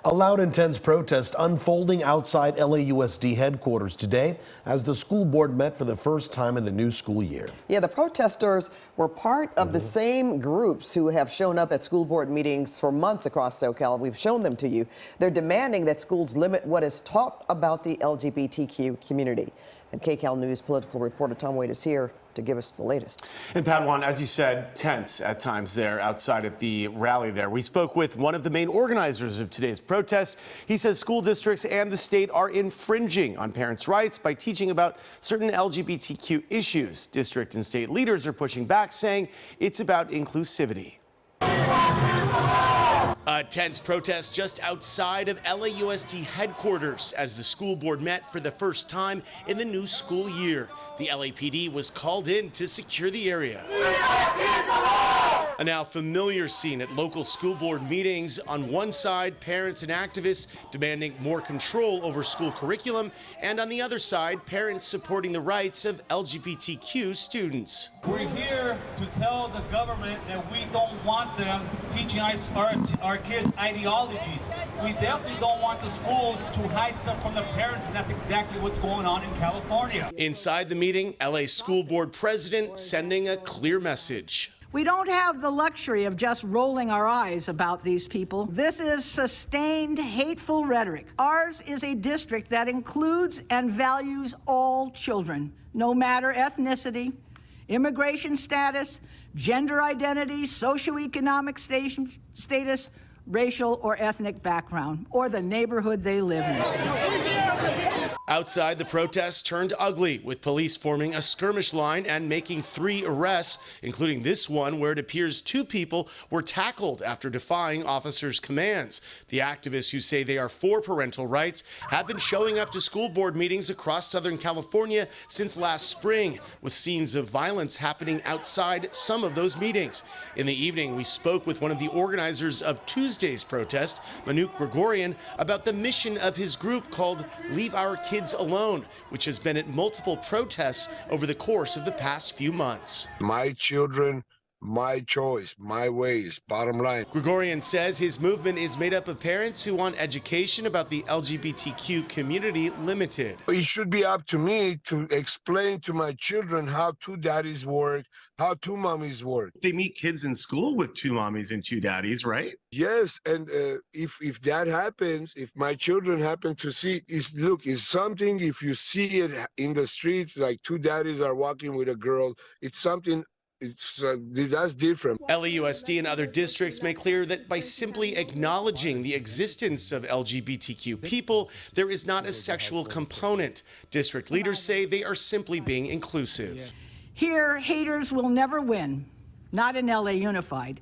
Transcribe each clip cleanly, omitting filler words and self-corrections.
A loud, intense protest unfolding outside LAUSD headquarters today as the school board met for the first time in the new school year. Yeah, the protesters were part of the same groups who have shown up at school board meetings for months across SoCal. We've shown them to you. They're demanding that schools limit what is taught about the LGBTQ community. And KCAL News political reporter Tom Wade is here to give us the latest. And Padawan, as you said, tense at times there outside at the rally there. We spoke with one of the main organizers of today's protest. He says school districts and the state are infringing on parents' rights by teaching about certain LGBTQ issues. District and state leaders are pushing back, saying it's about inclusivity. A tense protest just outside of LAUSD headquarters as the school board met for the first time in the new school year. The LAPD was called in to secure the area. A now familiar scene at local school board meetings. On one side, parents and activists demanding more control over school curriculum, and on the other side, parents supporting the rights of LGBTQ students. We're here to tell the government that we don't want them teaching our kids ideologies. We definitely don't want the schools to hide stuff from the parents, and that's exactly what's going on in California. Inside the meeting, LA School Board President sending a clear message. We don't have the luxury of just rolling our eyes about these people. This is sustained, hateful rhetoric. Ours is a district that includes and values all children, no matter ethnicity, immigration status, gender identity, socioeconomic status, racial or ethnic background, or the neighborhood they live in. Outside, the protests turned ugly, with police forming a skirmish line and making 3 arrests, including this one where it appears 2 people were tackled after defying officers' commands. The activists, who say they are for parental rights, have been showing up to school board meetings across Southern California since last spring, with scenes of violence happening outside some of those meetings. In the evening, we spoke with one of the organizers of Tuesday's protest, Manuk Gregorian, about the mission of his group called Leave Our Kids Alone, which has been at multiple protests over the course of the past few months. My children, my choice, my ways, bottom line. Gregorian says his movement is made up of parents who want education about the LGBTQ community limited. It should be up to me to explain to my children how 2 daddies work, how 2 mommies work. They meet kids in school with 2 mommies and 2 daddies, right? Yes, and if that happens, if my children happen to see, it's something, if you see it in the streets, like 2 daddies are walking with a girl, it's something. That's different. LAUSD and other districts make clear that by simply acknowledging the existence of LGBTQ people, there is not a sexual component. District leaders say they are simply being inclusive. Here, haters will never win, not in LA Unified.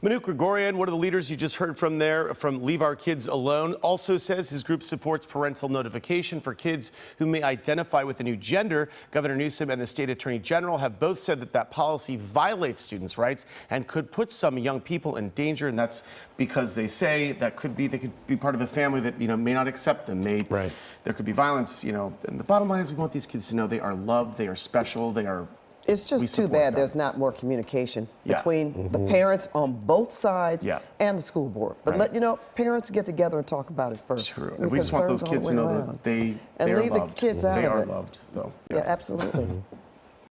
Manuk Gregorian, one of the leaders you just heard from there from Leave Our Kids Alone, also says his group supports parental notification for kids who may identify with a new gender. Governor Newsom and the state attorney general have both said that that policy violates students' rights and could put some young people in danger. And that's because they say that they could be part of a family that, may not accept them. There could be violence, and the bottom line is we want these kids to know they are loved, they are special, they are. It's just too bad there's not more communication between the parents on both sides and the school board. But parents get together and talk about it first. True. And we just want those kids to know that they are loved. And leave the kids out of it. They are loved, though. Yeah, absolutely.